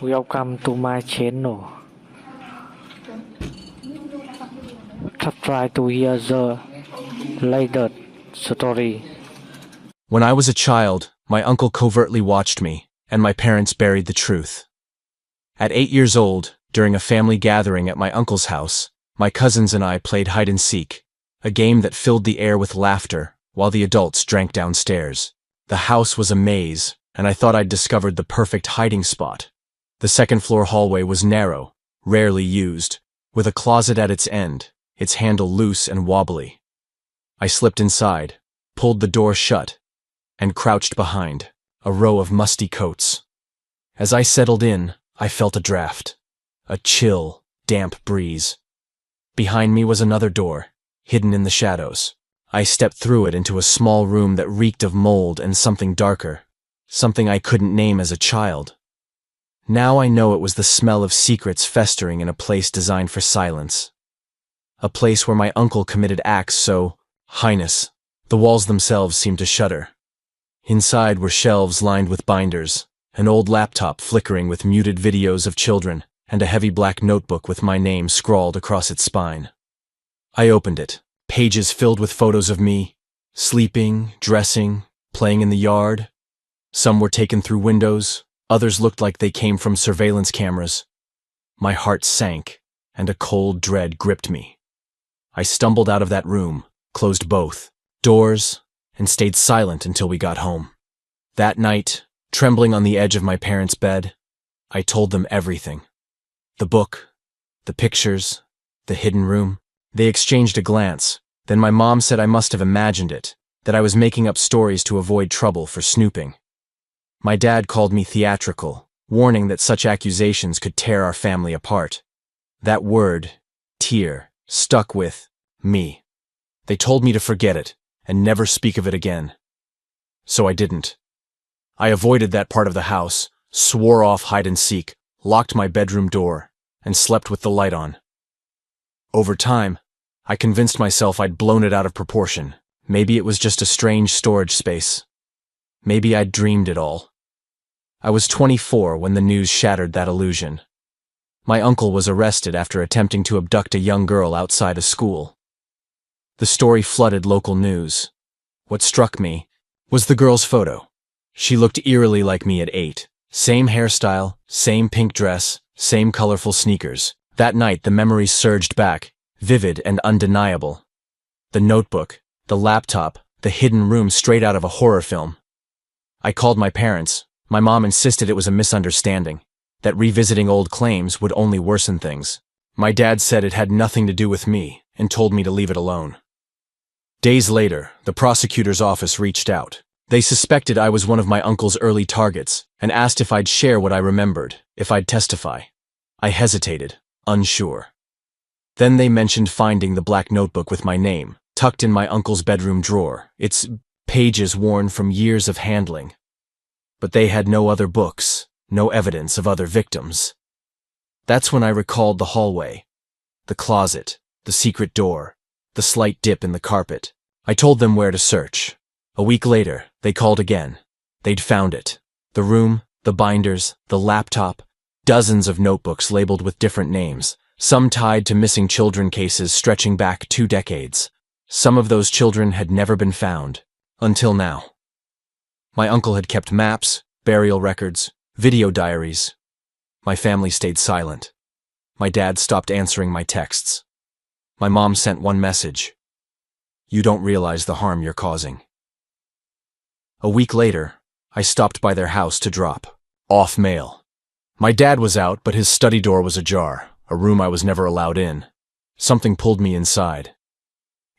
Welcome to my channel. Try to hear the latest story. When I was a child, my uncle covertly watched me, and my parents buried the truth. At 8 years old, during a family gathering at my uncle's house, my cousins and I played hide-and-seek, a game that filled the air with laughter while the adults drank downstairs. The house was a maze, and I thought I'd discovered the perfect hiding spot. The second-floor hallway was narrow, rarely used, with a closet at its end, its handle loose and wobbly. I slipped inside, pulled the door shut, and crouched behind a row of musty coats. As I settled in, I felt a draft, a chill, damp breeze. Behind me was another door, hidden in the shadows. I stepped through it into a small room that reeked of mold and something darker, something I couldn't name as a child. Now I know it was the smell of secrets festering in a place designed for silence. A place where my uncle committed acts so heinous, the walls themselves seemed to shudder. Inside were shelves lined with binders, an old laptop flickering with muted videos of children, and a heavy black notebook with my name scrawled across its spine. I opened it, pages filled with photos of me, sleeping, dressing, playing in the yard. Some were taken through windows, others looked like they came from surveillance cameras. My heart sank, and a cold dread gripped me. I stumbled out of that room, closed both doors, and stayed silent until we got home. That night, trembling on the edge of my parents' bed, I told them everything. The book, the pictures, the hidden room. They exchanged a glance, then my mom said I must have imagined it, that I was making up stories to avoid trouble for snooping. My dad called me theatrical, warning that such accusations could tear our family apart. That word, tear, stuck with me. They told me to forget it and never speak of it again. So I didn't. I avoided that part of the house, swore off hide-and-seek, locked my bedroom door, and slept with the light on. Over time, I convinced myself I'd blown it out of proportion. Maybe it was just a strange storage space. Maybe I'd dreamed it all. I was 24 when the news shattered that illusion. My uncle was arrested after attempting to abduct a young girl outside a school. The story flooded local news. What struck me was the girl's photo. She looked eerily like me at 8. Same hairstyle, same pink dress, same colorful sneakers. That night the memories surged back, vivid and undeniable. The notebook, the laptop, the hidden room straight out of a horror film. I called my parents. My mom insisted it was a misunderstanding, that revisiting old claims would only worsen things. My dad said it had nothing to do with me and told me to leave it alone. Days later, the prosecutor's office reached out. They suspected I was one of my uncle's early targets and asked if I'd share what I remembered, if I'd testify. I hesitated, unsure. Then they mentioned finding the black notebook with my name, tucked in my uncle's bedroom drawer, its pages worn from years of handling. But they had no other books, no evidence of other victims. That's when I recalled the hallway, the closet, the secret door, the slight dip in the carpet. I told them where to search. A week later, they called again. They'd found it. The room, the binders, the laptop, dozens of notebooks labeled with different names, some tied to missing children cases stretching back 2 decades. Some of those children had never been found, until now. My uncle had kept maps, burial records, video diaries. My family stayed silent. My dad stopped answering my texts. My mom sent one message. You don't realize the harm you're causing. A week later, I stopped by their house to drop off mail. My dad was out, but his study door was ajar, a room I was never allowed in. Something pulled me inside.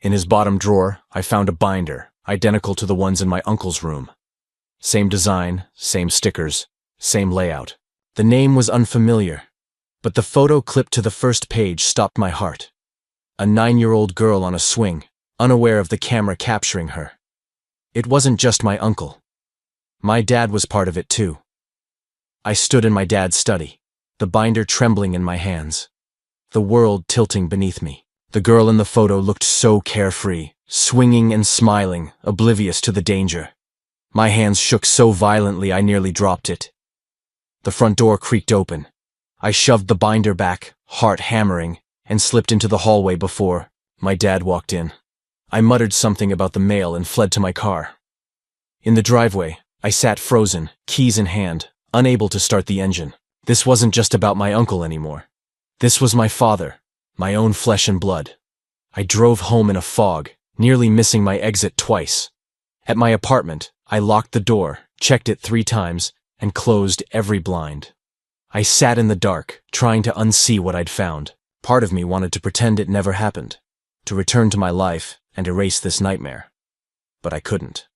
In his bottom drawer, I found a binder, identical to the ones in my uncle's room. Same design, same stickers, same layout. The name was unfamiliar, but the photo clipped to the first page stopped my heart. A 9-year-old girl on a swing, unaware of the camera capturing her. It wasn't just my uncle. My dad was part of it too. I stood in my dad's study, the binder trembling in my hands, the world tilting beneath me. The girl in the photo looked so carefree, swinging and smiling, oblivious to the danger. My hands shook so violently I nearly dropped it. The front door creaked open. I shoved the binder back, heart hammering, and slipped into the hallway before my dad walked in. I muttered something about the mail and fled to my car. In the driveway, I sat frozen, keys in hand, unable to start the engine. This wasn't just about my uncle anymore. This was my father, my own flesh and blood. I drove home in a fog, nearly missing my exit twice. At my apartment, I locked the door, checked it 3 times, and closed every blind. I sat in the dark, trying to unsee what I'd found. Part of me wanted to pretend it never happened, to return to my life and erase this nightmare. But I couldn't.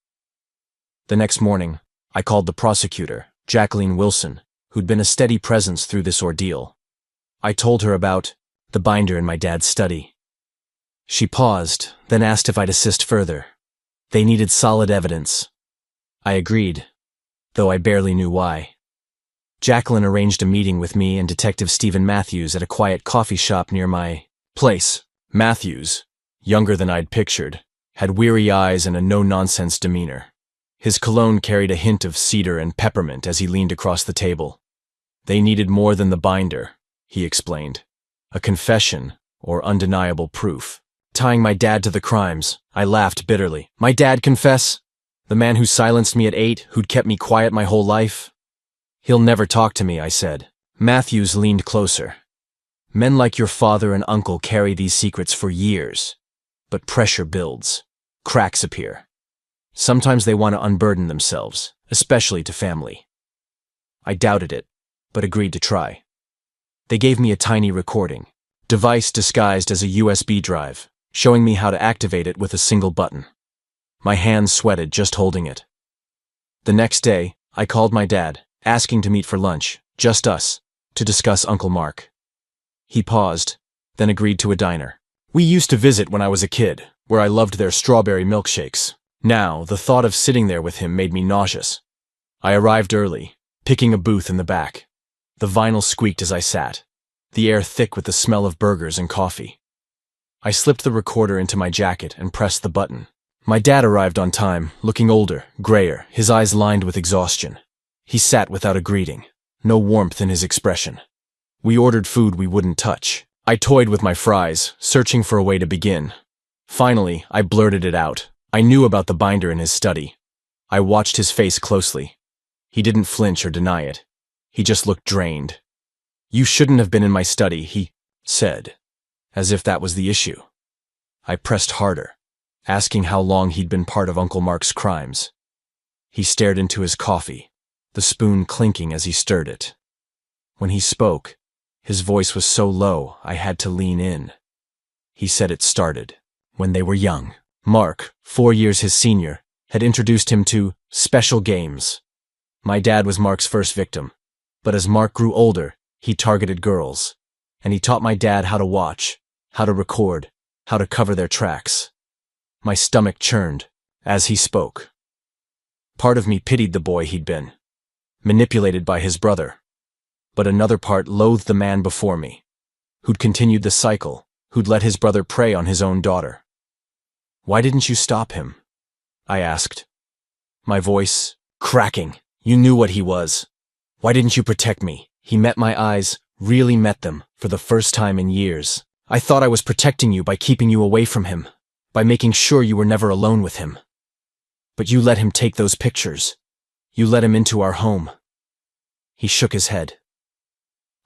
The next morning, I called the prosecutor, Jacqueline Wilson, who'd been a steady presence through this ordeal. I told her about the binder in my dad's study. She paused, then asked if I'd assist further. They needed solid evidence. I agreed, though I barely knew why. Jacqueline arranged a meeting with me and Detective Stephen Matthews at a quiet coffee shop near my place. Matthews, younger than I'd pictured, had weary eyes and a no-nonsense demeanor. His cologne carried a hint of cedar and peppermint as he leaned across the table. They needed more than the binder, he explained. A confession, or undeniable proof. Tying my dad to the crimes, I laughed bitterly. My dad confess? The man who silenced me at 8, who'd kept me quiet my whole life? He'll never talk to me, I said. Matthews leaned closer. Men like your father and uncle carry these secrets for years. But pressure builds. Cracks appear. Sometimes they want to unburden themselves, especially to family. I doubted it, but agreed to try. They gave me a tiny recording, device disguised as a USB drive, showing me how to activate it with a single button. My hands sweated just holding it. The next day, I called my dad, asking to meet for lunch, just us, to discuss Uncle Mark. He paused, then agreed to a diner. We used to visit when I was a kid, where I loved their strawberry milkshakes. Now, the thought of sitting there with him made me nauseous. I arrived early, picking a booth in the back. The vinyl squeaked as I sat, the air thick with the smell of burgers and coffee. I slipped the recorder into my jacket and pressed the button. My dad arrived on time, looking older, grayer, his eyes lined with exhaustion. He sat without a greeting, no warmth in his expression. We ordered food we wouldn't touch. I toyed with my fries, searching for a way to begin. Finally, I blurted it out. I knew about the binder in his study. I watched his face closely. He didn't flinch or deny it. He just looked drained. You shouldn't have been in my study, he said, as if that was the issue. I pressed harder, asking how long he'd been part of Uncle Mark's crimes. He stared into his coffee, the spoon clinking as he stirred it. When he spoke, his voice was so low I had to lean in. He said it started when they were young. Mark, 4 years his senior, had introduced him to special games. My dad was Mark's first victim, but as Mark grew older, he targeted girls, and he taught my dad how to watch, how to record, how to cover their tracks. My stomach churned as he spoke. Part of me pitied the boy he'd been, manipulated by his brother, but another part loathed the man before me, who'd continued the cycle, who'd let his brother prey on his own daughter. Why didn't you stop him? I asked, my voice cracking. You knew what he was. Why didn't you protect me? He met my eyes, really met them, for the first time in years. I thought I was protecting you by keeping you away from him, by making sure you were never alone with him. But you let him take those pictures. You let him into our home. He shook his head.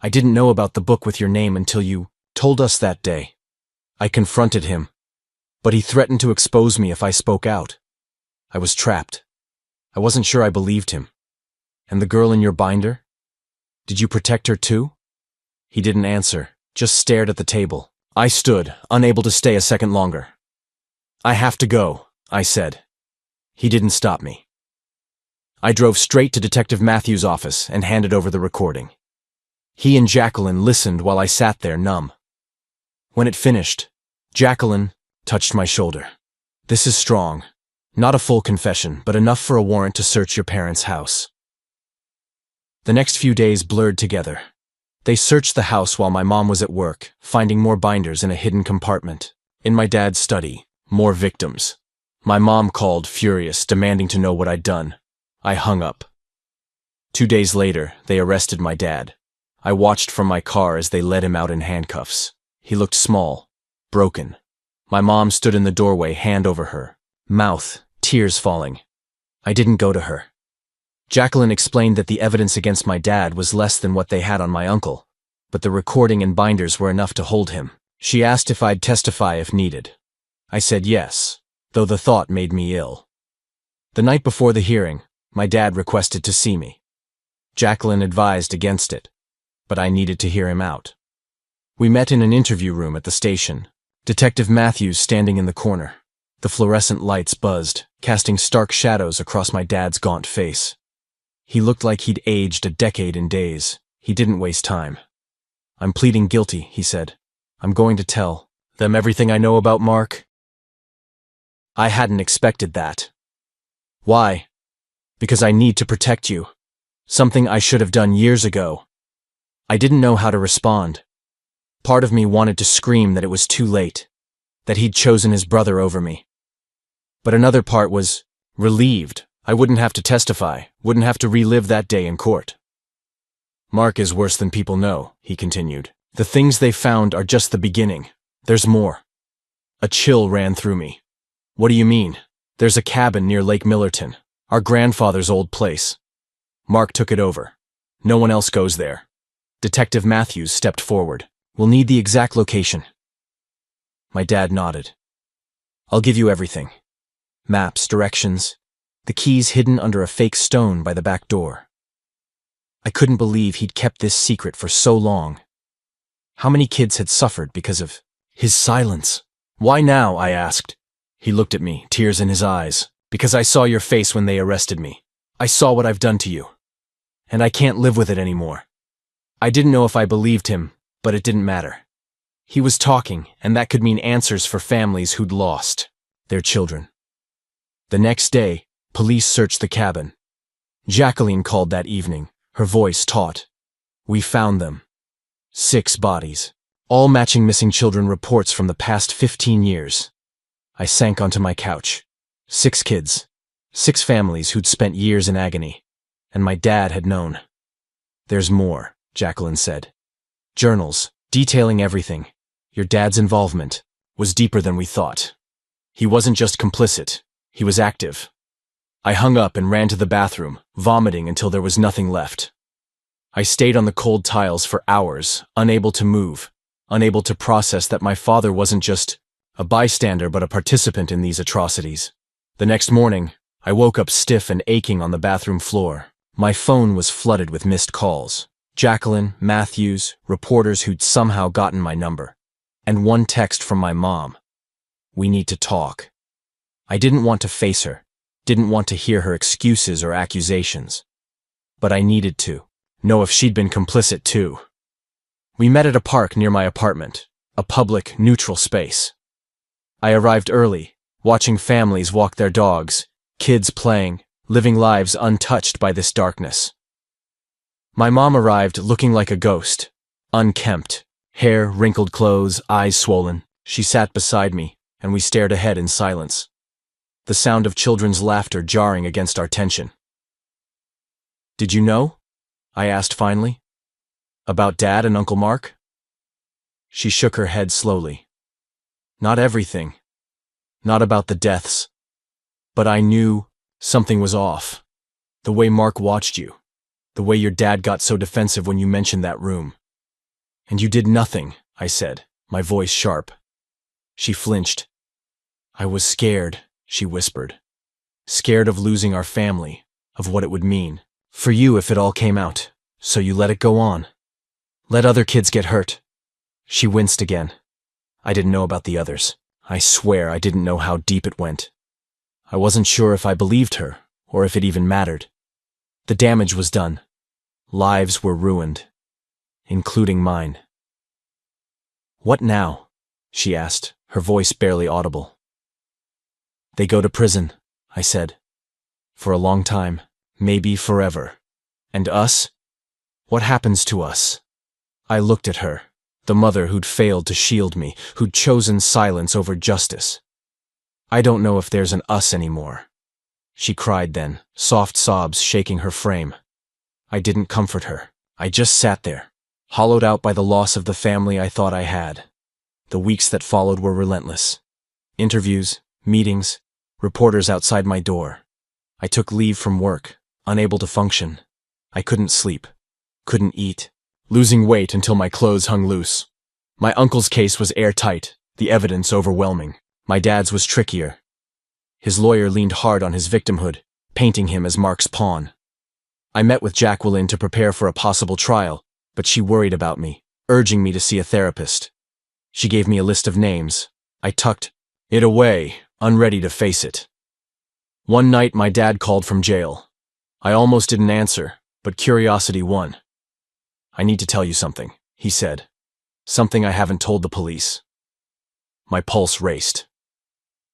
I didn't know about the book with your name until you told us that day. I confronted him, but he threatened to expose me if I spoke out. I was trapped. I wasn't sure I believed him. And the girl in your binder? Did you protect her too? He didn't answer, just stared at the table. I stood, unable to stay a second longer. I have to go, I said. He didn't stop me. I drove straight to Detective Matthews' office and handed over the recording. He and Jacqueline listened while I sat there numb. When it finished, Jacqueline touched my shoulder. This is strong. Not a full confession, but enough for a warrant to search your parents' house. The next few days blurred together. They searched the house while my mom was at work, finding more binders in a hidden compartment. In my dad's study, more victims. My mom called, furious, demanding to know what I'd done. I hung up. 2 days later, they arrested my dad. I watched from my car as they led him out in handcuffs. He looked small, broken. My mom stood in the doorway, hand over her mouth, tears falling. I didn't go to her. Jacqueline explained that the evidence against my dad was less than what they had on my uncle, but the recording and binders were enough to hold him. She asked if I'd testify if needed. I said yes, though the thought made me ill. The night before the hearing, my dad requested to see me. Jacqueline advised against it, but I needed to hear him out. We met in an interview room at the station, Detective Matthews standing in the corner. The fluorescent lights buzzed, casting stark shadows across my dad's gaunt face. He looked like he'd aged a decade in days. He didn't waste time. "I'm pleading guilty," he said. "I'm going to tell them everything I know about Mark." I hadn't expected that. Why? Because I need to protect you. Something I should have done years ago. I didn't know how to respond. Part of me wanted to scream that it was too late, that he'd chosen his brother over me. But another part was relieved. I wouldn't have to testify, wouldn't have to relive that day in court. "Mark is worse than people know," he continued. "The things they found are just the beginning. There's more." A chill ran through me. "What do you mean?" "There's a cabin near Lake Millerton, our grandfather's old place. Mark took it over. No one else goes there." Detective Matthews stepped forward. "We'll need the exact location." My dad nodded. "I'll give you everything. Maps, directions, the keys hidden under a fake stone by the back door." I couldn't believe he'd kept this secret for so long. How many kids had suffered because of his silence? "Why now?" I asked. He looked at me, tears in his eyes. "Because I saw your face when they arrested me. I saw what I've done to you. And I can't live with it anymore." I didn't know if I believed him, but it didn't matter. He was talking, and that could mean answers for families who'd lost their children. The next day, police searched the cabin. Jacqueline called that evening, her voice taut. "We found them. 6 bodies, all matching missing children reports from the past 15 years. I sank onto my couch. 6 kids, 6 families who'd spent years in agony, and my dad had known. "There's more," Jacqueline said. "Journals, detailing everything. Your dad's involvement was deeper than we thought. He wasn't just complicit, he was active." I hung up and ran to the bathroom, vomiting until there was nothing left. I stayed on the cold tiles for hours, unable to move, unable to process that my father wasn't just a bystander but a participant in these atrocities. The next morning, I woke up stiff and aching on the bathroom floor. My phone was flooded with missed calls. Jacqueline, Matthews, reporters who'd somehow gotten my number. And one text from my mom. "We need to talk." I didn't want to face her, didn't want to hear her excuses or accusations. But I needed to know if she'd been complicit too. We met at a park near my apartment, a public, neutral space. I arrived early, watching families walk their dogs, kids playing, living lives untouched by this darkness. My mom arrived looking like a ghost, unkempt, hair, wrinkled clothes, eyes swollen. She sat beside me, and we stared ahead in silence, the sound of children's laughter jarring against our tension. "Did you know?" I asked finally. "About Dad and Uncle Mark?" She shook her head slowly. "Not everything. Not about the deaths. But I knew something was off. The way Mark watched you. The way your dad got so defensive when you mentioned that room. And you did nothing," I said, my voice sharp. She flinched. "I was scared," she whispered. "Scared of losing our family, of what it would mean. For you if it all came out, so you let it go on. Let other kids get hurt." She winced again. I didn't know about the others. I swear I didn't know how deep it went. I wasn't sure if I believed her, or if it even mattered. The damage was done. Lives were ruined, including mine. "What now?" she asked, her voice barely audible. "They go to prison," I said. "For a long time, maybe forever. And us? What happens to us?" I looked at her, the mother who'd failed to shield me, who'd chosen silence over justice. "I don't know if there's an us anymore." She cried then, soft sobs shaking her frame. I didn't comfort her. I just sat there, hollowed out by the loss of the family I thought I had. The weeks that followed were relentless. Interviews, meetings, reporters outside my door. I took leave from work, unable to function. I couldn't sleep, couldn't eat, losing weight until my clothes hung loose. My uncle's case was airtight, the evidence overwhelming. My dad's was trickier. His lawyer leaned hard on his victimhood, painting him as Mark's pawn. I met with Qley to prepare for a possible trial, but she worried about me, urging me to see a therapist. She gave me a list of names. I tucked it away, unready to face it. One night my dad called from jail. I almost didn't answer, but curiosity won. "I need to tell you something," he said. "Something I haven't told the police." My pulse raced.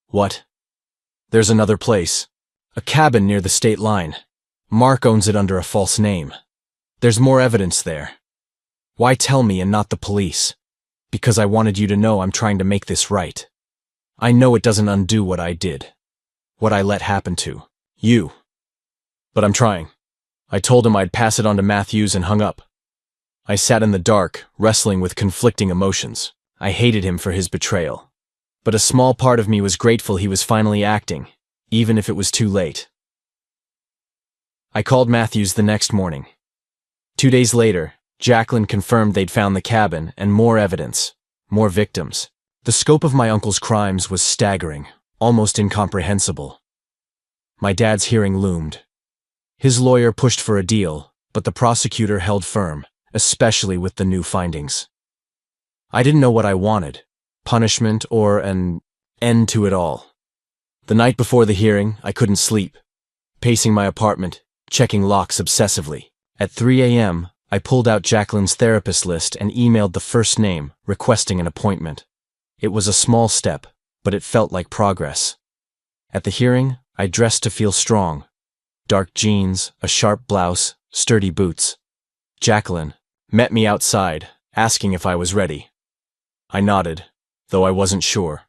"What?" "There's another place. A cabin near the state line. Mark owns it under a false name. There's more evidence there." "Why tell me and not the police?" "Because I wanted you to know I'm trying to make this right. I know it doesn't undo what I did, what I let happen to you. But I'm trying." I told him I'd pass it on to Matthews and hung up. I sat in the dark, wrestling with conflicting emotions. I hated him for his betrayal. But a small part of me was grateful he was finally acting, even if it was too late. I called Matthews the next morning. 2 days later, Qley confirmed they'd found the cabin and more evidence, more victims. The scope of my uncle's crimes was staggering, almost incomprehensible. My dad's hearing loomed. His lawyer pushed for a deal, but the prosecutor held firm, especially with the new findings. I didn't know what I wanted, punishment or an end to it all. The night before the hearing, I couldn't sleep, pacing my apartment, checking locks obsessively. At 3 a.m., I pulled out Qley's therapist list and emailed the first name, requesting an appointment. It was a small step, but it felt like progress. At the hearing, I dressed to feel strong. Dark jeans, a sharp blouse, sturdy boots. Qley met me outside, asking if I was ready. I nodded, though I wasn't sure.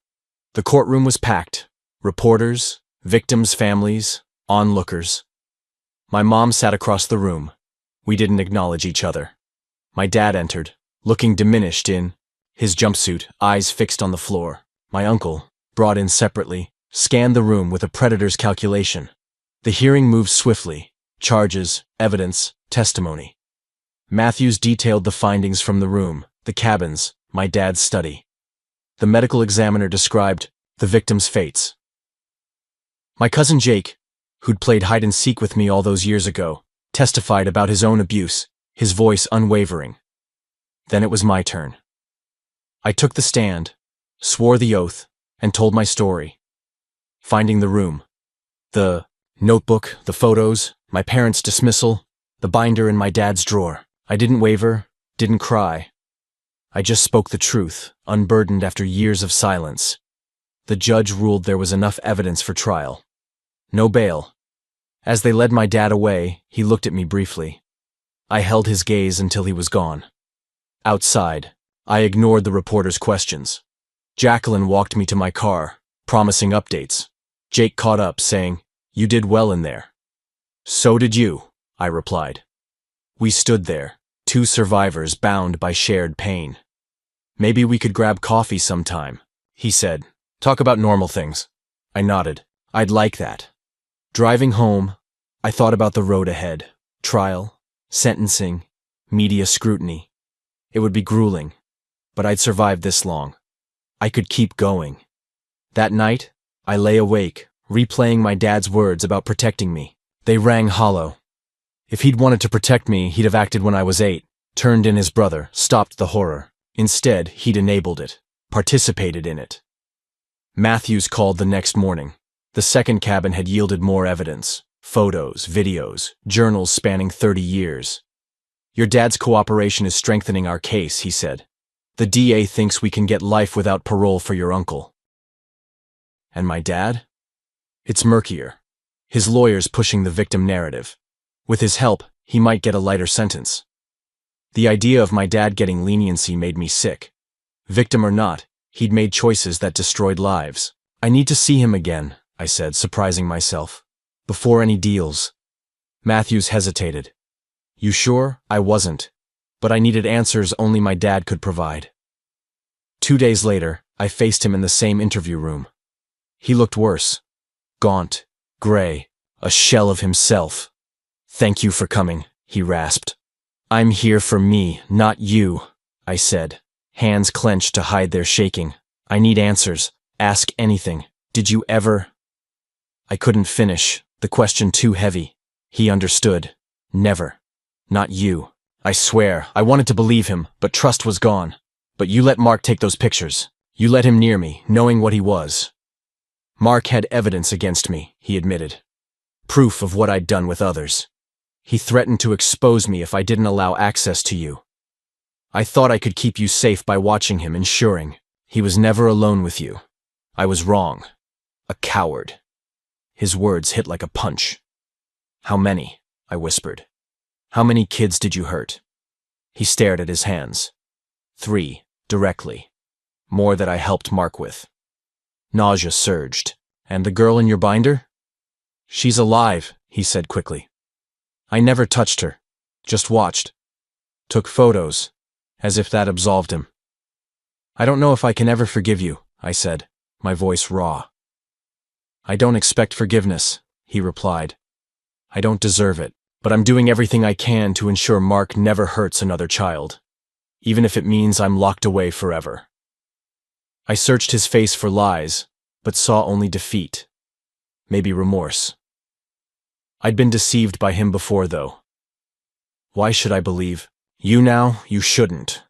The courtroom was packed. Reporters, victims' families, onlookers. My mom sat across the room. We didn't acknowledge each other. My dad entered, looking diminished in his jumpsuit, eyes fixed on the floor. My uncle, brought in separately, scanned the room with a predator's calculation. The hearing moved swiftly. Charges, evidence, testimony. Matthews detailed the findings from the room, the cabins, my dad's study. The medical examiner described the victims' fates. My cousin Jake, who'd played hide-and-seek with me all those years ago, testified about his own abuse, his voice unwavering. Then it was my turn. I took the stand, swore the oath, and told my story. Finding the room. The notebook, the photos, my parents' dismissal, the binder in my dad's drawer. I didn't waver, didn't cry. I just spoke the truth, unburdened after years of silence. The judge ruled there was enough evidence for trial. No bail. As they led my dad away, he looked at me briefly. I held his gaze until he was gone. Outside, I ignored the reporter's questions. Qley walked me to my car, promising updates. Jake caught up, saying, "You did well in there." "So did you," I replied. We stood there, two survivors bound by shared pain. "Maybe we could grab coffee sometime," he said. "Talk about normal things." I nodded. I'd like that. Driving home, I thought about the road ahead. Trial, sentencing, media scrutiny. It would be grueling, but I'd survived this long. I could keep going. That night, I lay awake, replaying my dad's words about protecting me. They rang hollow. If he'd wanted to protect me, he'd have acted when I was 8, turned in his brother, stopped the horror. Instead, he'd enabled it, participated in it. Matthews called the next morning. The second cabin had yielded more evidence. Photos, videos, journals spanning 30 years. "Your dad's cooperation is strengthening our case," he said. "The DA thinks we can get life without parole for your uncle." And my dad? It's murkier. His lawyer's pushing the victim narrative. With his help, he might get a lighter sentence. The idea of my dad getting leniency made me sick. Victim or not, he'd made choices that destroyed lives. "I need to see him again," I said, surprising myself. "Before any deals." Matthews hesitated. You sure? I wasn't. But I needed answers only my dad could provide. 2 days later, I faced him in the same interview room. He looked worse. Gaunt, gray, a shell of himself. Thank you for coming, he rasped. I'm here for me, not you, I said, hands clenched to hide their shaking. I need answers. Ask anything. Did you ever? I couldn't finish, the question too heavy. He understood. Never. Not you. I swear, I wanted to believe him, but trust was gone. But you let Mark take those pictures. You let him near me, knowing what he was. Mark had evidence against me, he admitted. Proof of what I'd done with others. He threatened to expose me if I didn't allow access to you. I thought I could keep you safe by watching him, ensuring he was never alone with you. I was wrong. A coward. His words hit like a punch. How many? I whispered. How many kids did you hurt? He stared at his hands. 3, directly. More that I helped Mark with. Nausea surged. And the girl in your binder? She's alive, he said quickly. I never touched her. Just watched. Took photos. As if that absolved him. I don't know if I can ever forgive you, I said, my voice raw. I don't expect forgiveness, he replied. I don't deserve it, but I'm doing everything I can to ensure Mark never hurts another child, even if it means I'm locked away forever. I searched his face for lies, but saw only defeat. Maybe remorse. I'd been deceived by him before, though. Why should I believe? You now, you shouldn't.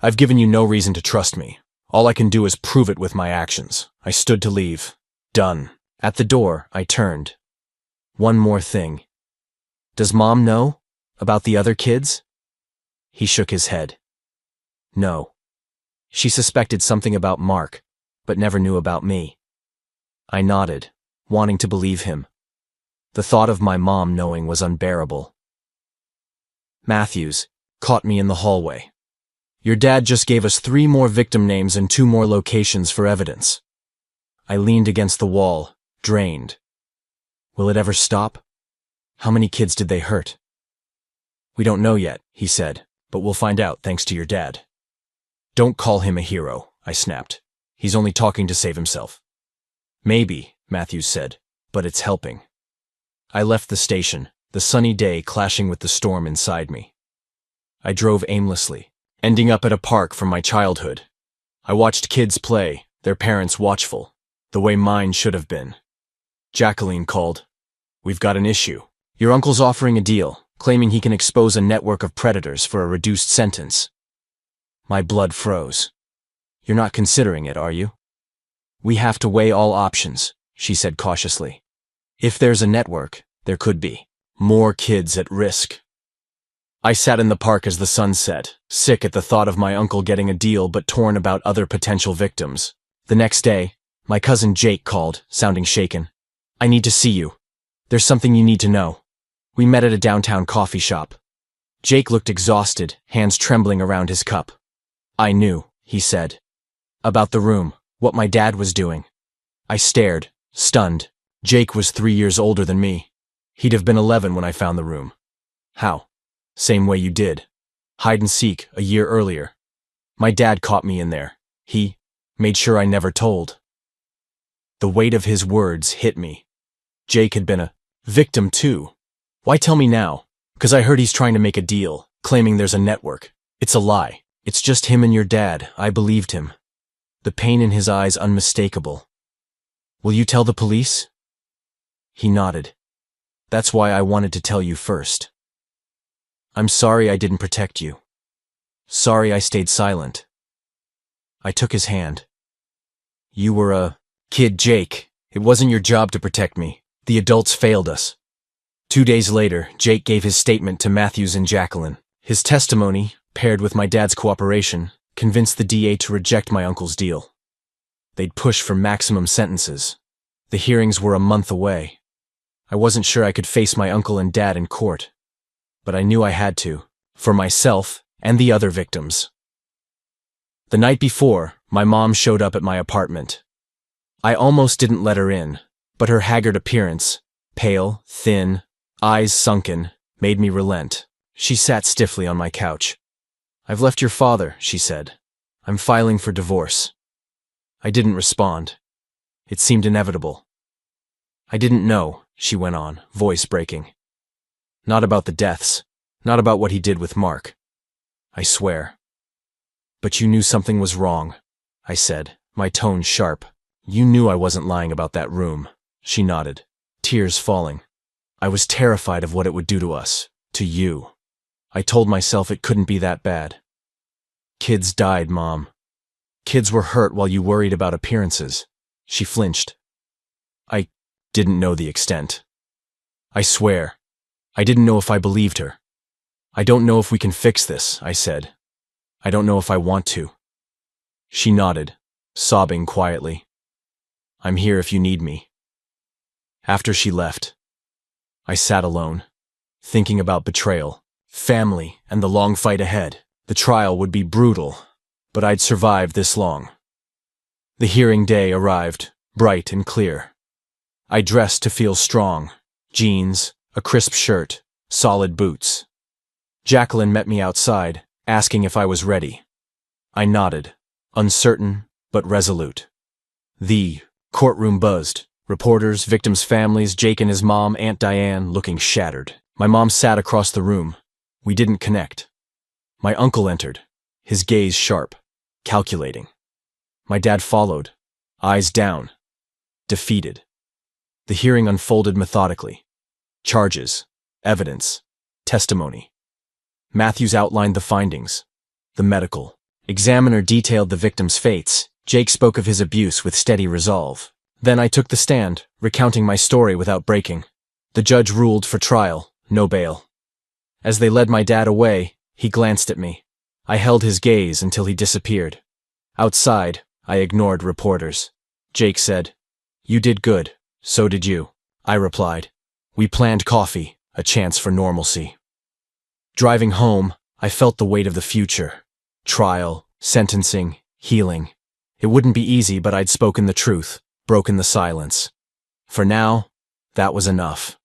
I've given you no reason to trust me. All I can do is prove it with my actions. I stood to leave. Done. At the door, I turned. One more thing. Does Mom know? About the other kids? He shook his head. No. She suspected something about Mark, but never knew about me. I nodded, wanting to believe him. The thought of my mom knowing was unbearable. Matthews caught me in the hallway. Your dad just gave us 3 more victim names and 2 more locations for evidence. I leaned against the wall, drained. Will it ever stop? How many kids did they hurt? We don't know yet, he said, but we'll find out thanks to your dad. Don't call him a hero, I snapped. He's only talking to save himself. Maybe, Matthews said, but it's helping. I left the station, the sunny day clashing with the storm inside me. I drove aimlessly, ending up at a park from my childhood. I watched kids play, their parents watchful, the way mine should have been. Jacqueline called. We've got an issue. Your uncle's offering a deal, claiming he can expose a network of predators for a reduced sentence. My blood froze. You're not considering it, are you? We have to weigh all options, she said cautiously. If there's a network, there could be more kids at risk. I sat in the park as the sun set, sick at the thought of my uncle getting a deal but torn about other potential victims. The next day, my cousin Jake called, sounding shaken. I need to see you. There's something you need to know. We met at a downtown coffee shop. Jake looked exhausted, hands trembling around his cup. I knew, he said. About the room, what my dad was doing. I stared, stunned. Jake was 3 years older than me. He'd have been 11 when I found the room. How? Same way you did. Hide and seek, a year earlier. My dad caught me in there. He made sure I never told. The weight of his words hit me. Jake had been a victim too. Why tell me now? 'Cause I heard he's trying to make a deal, claiming there's a network. It's a lie. It's just him and your dad. I believed him. The pain in his eyes unmistakable. Will you tell the police? He nodded. That's why I wanted to tell you first. I'm sorry I didn't protect you. Sorry I stayed silent. I took his hand. You were a kid, Jake. It wasn't your job to protect me. The adults failed us. 2 days later, Jake gave his statement to Matthews and Jacqueline. His testimony, paired with my dad's cooperation, convinced the DA to reject my uncle's deal. They'd push for maximum sentences. The hearings were a month away. I wasn't sure I could face my uncle and dad in court, but I knew I had to, for myself and the other victims. The night before, my mom showed up at my apartment. I almost didn't let her in, but her haggard appearance, pale, thin, eyes sunken, made me relent. She sat stiffly on my couch. "I've left your father," she said. "I'm filing for divorce." I didn't respond. It seemed inevitable. "I didn't know," she went on, voice breaking. "Not about the deaths. Not about what he did with Mark. I swear." "But you knew something was wrong," I said, my tone sharp. "You knew I wasn't lying about that room." She nodded, tears falling. "I was terrified of what it would do to us, to you. I told myself it couldn't be that bad. Kids died, Mom. Kids were hurt while you worried about appearances." She flinched. I didn't know the extent. "I swear, I didn't know if I believed her. I don't know if we can fix this," I said. "I don't know if I want to." She nodded, sobbing quietly. "I'm here if you need me." After she left, I sat alone, thinking about betrayal, family, and the long fight ahead. The trial would be brutal, but I'd survived this long. The hearing day arrived, bright and clear. I dressed to feel strong: jeans, a crisp shirt, solid boots. Jacqueline met me outside, asking if I was ready. I nodded, uncertain but resolute. The courtroom buzzed. Reporters, victims' families, Jake and his mom, Aunt Diane, looking shattered. My mom sat across the room. We didn't connect. My uncle entered, his gaze sharp, calculating. My dad followed, eyes down, defeated. The hearing unfolded methodically. Charges, evidence, testimony. Matthews outlined the findings. The medical examiner detailed the victims' fates. Jake spoke of his abuse with steady resolve. Then I took the stand, recounting my story without breaking. The judge ruled for trial, no bail. As they led my dad away, he glanced at me. I held his gaze until he disappeared. Outside, I ignored reporters. Jake said, "You did good, so did you." I replied, "We planned coffee, a chance for normalcy." Driving home, I felt the weight of the future. Trial, sentencing, healing. It wouldn't be easy, but I'd spoken the truth, broken the silence. For now, that was enough.